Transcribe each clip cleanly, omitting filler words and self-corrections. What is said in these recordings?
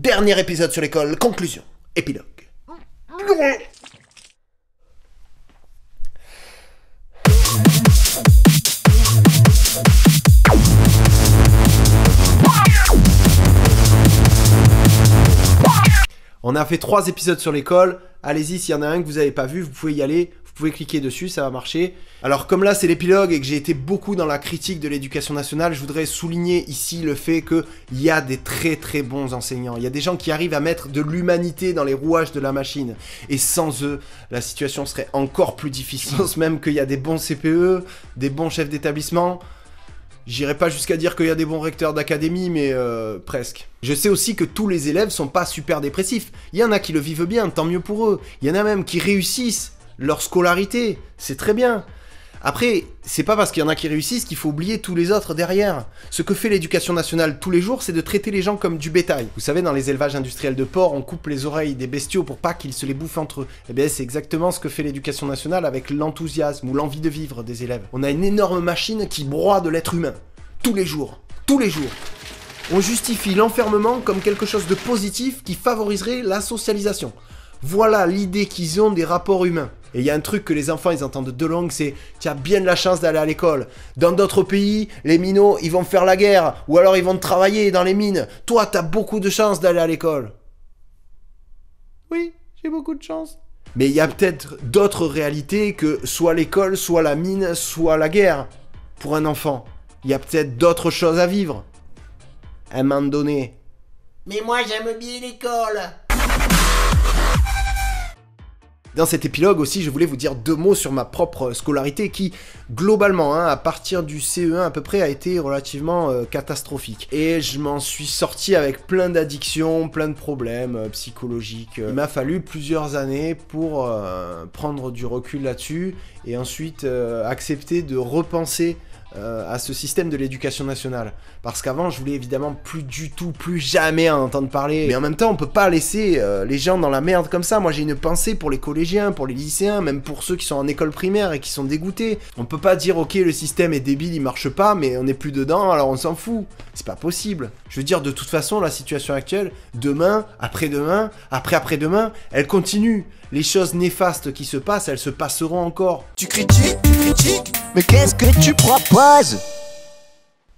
Dernier épisode sur l'école, conclusion, épilogue. On a fait 3 épisodes sur l'école. Allez-y, s'il y en a un que vous n'avez pas vu, vous pouvez y aller. Vous pouvez cliquer dessus, ça va marcher. Alors comme là c'est l'épilogue et que j'ai été beaucoup dans la critique de l'éducation nationale, je voudrais souligner ici le fait qu'il y a des très très bons enseignants. Il y a des gens qui arrivent à mettre de l'humanité dans les rouages de la machine. Et sans eux, la situation serait encore plus difficile. Je pense même qu'il y a des bons CPE, des bons chefs d'établissement. J'irai pas jusqu'à dire qu'il y a des bons recteurs d'académie, mais presque. Je sais aussi que tous les élèves sont pas super dépressifs. Il y en a qui le vivent bien, tant mieux pour eux. Il y en a même qui réussissent leur scolarité, c'est très bien. Après, c'est pas parce qu'il y en a qui réussissent qu'il faut oublier tous les autres derrière. Ce que fait l'éducation nationale tous les jours, c'est de traiter les gens comme du bétail. Vous savez, dans les élevages industriels de porcs, on coupe les oreilles des bestiaux pour pas qu'ils se les bouffent entre eux. Eh bien, c'est exactement ce que fait l'éducation nationale avec l'enthousiasme ou l'envie de vivre des élèves. On a une énorme machine qui broie de l'être humain. Tous les jours. Tous les jours. On justifie l'enfermement comme quelque chose de positif qui favoriserait la socialisation. Voilà l'idée qu'ils ont des rapports humains. Et il y a un truc que les enfants ils entendent de longue, c'est « tu as bien de la chance d'aller à l'école. Dans d'autres pays, les minots ils vont faire la guerre, ou alors ils vont travailler dans les mines. Toi t'as beaucoup de chance d'aller à l'école. » Oui, j'ai beaucoup de chance. Mais il y a peut-être d'autres réalités que soit l'école, soit la mine, soit la guerre. Pour un enfant, il y a peut-être d'autres choses à vivre. À un moment donné. Mais moi j'aime bien l'école. Dans cet épilogue aussi, je voulais vous dire 2 mots sur ma propre scolarité qui, globalement, à partir du CE1 à peu près, a été relativement catastrophique. Et je m'en suis sorti avec plein d'addictions, plein de problèmes psychologiques. Il m'a fallu plusieurs années pour prendre du recul là-dessus et ensuite accepter de repenser à ce système de l'éducation nationale. Parce qu'avant, je voulais évidemment plus jamais en entendre parler. Mais en même temps, on peut pas laisser les gens dans la merde comme ça. Moi, j'ai une pensée pour les collégiens, pour les lycéens, même pour ceux qui sont en école primaire et qui sont dégoûtés. On peut pas dire, ok, le système est débile, il marche pas, mais on n'est plus dedans, alors on s'en fout. C'est pas possible. Je veux dire, de toute façon, la situation actuelle, demain, après-demain, après-après-demain, elle continue. Les choses néfastes qui se passent, elles se passeront encore. Tu critiques, mais qu'est-ce que tu proposes?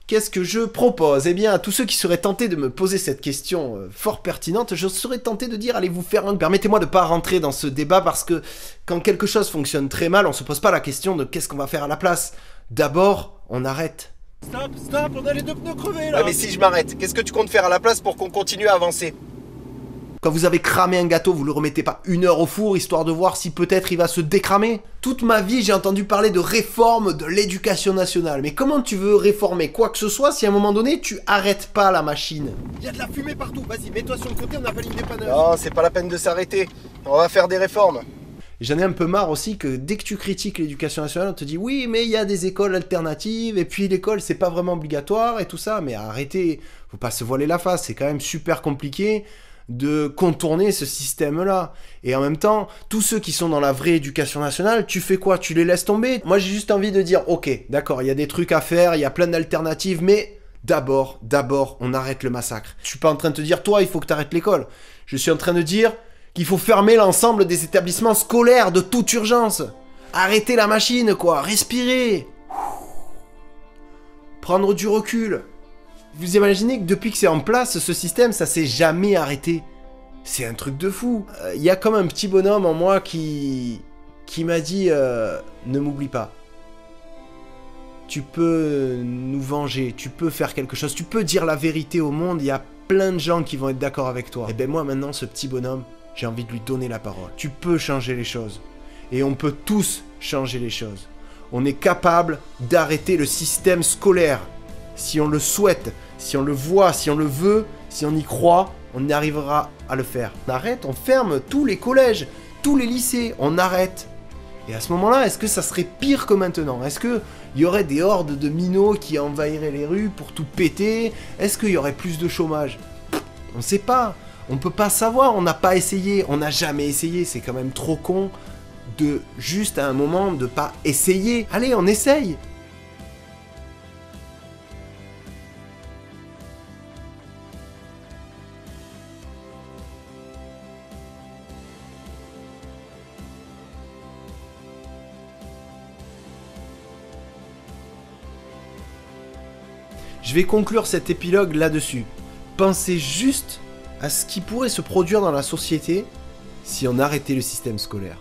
Qu'est-ce que je propose? Eh bien, à tous ceux qui seraient tentés de me poser cette question fort pertinente, je serais tenté de dire, allez vous faire un... Permettez-moi de pas rentrer dans ce débat parce que quand quelque chose fonctionne très mal, on se pose pas la question de qu'est-ce qu'on va faire à la place. D'abord, on arrête. Stop, on a les 2 pneus crevés là. Ouais, mais si je m'arrête, qu'est-ce que tu comptes faire à la place pour qu'on continue à avancer? Quand vous avez cramé un gâteau, vous le remettez pas 1 heure au four, histoire de voir si peut-être il va se décramer? Toute ma vie, j'ai entendu parler de réforme de l'éducation nationale. Mais comment tu veux réformer quoi que ce soit si à un moment donné, tu arrêtes pas la machine? Il y a de la fumée partout, vas-y, mets-toi sur le côté, on appelle une dépanneuse. Non, c'est pas la peine de s'arrêter. On va faire des réformes. J'en ai un peu marre aussi que dès que tu critiques l'éducation nationale, on te dit oui, mais il y a des écoles alternatives, et puis l'école, c'est pas vraiment obligatoire, et tout ça. Mais arrêtez, faut pas se voiler la face, c'est quand même super compliqué de contourner ce système-là. Et en même temps, tous ceux qui sont dans la vraie éducation nationale, tu fais quoi? Tu les laisses tomber? Moi, j'ai juste envie de dire, ok, d'accord, il y a des trucs à faire, il y a plein d'alternatives, mais d'abord, on arrête le massacre. Je suis pas en train de te dire, toi, il faut que tu arrêtes l'école. Je suis en train de dire qu'il faut fermer l'ensemble des établissements scolaires de toute urgence. Arrêter la machine, quoi. Respirer. Prendre du recul. Vous imaginez que depuis que c'est en place, ce système, ça s'est jamais arrêté. C'est un truc de fou. Il y a comme un petit bonhomme en moi qui m'a dit ne m'oublie pas. Tu peux nous venger, tu peux faire quelque chose, tu peux dire la vérité au monde, il y a plein de gens qui vont être d'accord avec toi. Et ben moi maintenant, ce petit bonhomme, j'ai envie de lui donner la parole. Tu peux changer les choses. Et on peut tous changer les choses. On est capable d'arrêter le système scolaire. Si on le souhaite, si on le voit, si on le veut, si on y croit, on arrivera à le faire. On arrête, on ferme tous les collèges, tous les lycées, on arrête. Et à ce moment-là, est-ce que ça serait pire que maintenant? Est-ce qu'il y aurait des hordes de minots qui envahiraient les rues pour tout péter? Est-ce qu'il y aurait plus de chômage? On ne sait pas. On peut pas savoir, on n'a pas essayé, on n'a jamais essayé. C'est quand même trop con de juste à un moment de pas essayer. Allez, on essaye. Je vais conclure cet épilogue là-dessus. Pensez juste à ce qui pourrait se produire dans la société si on arrêtait le système scolaire.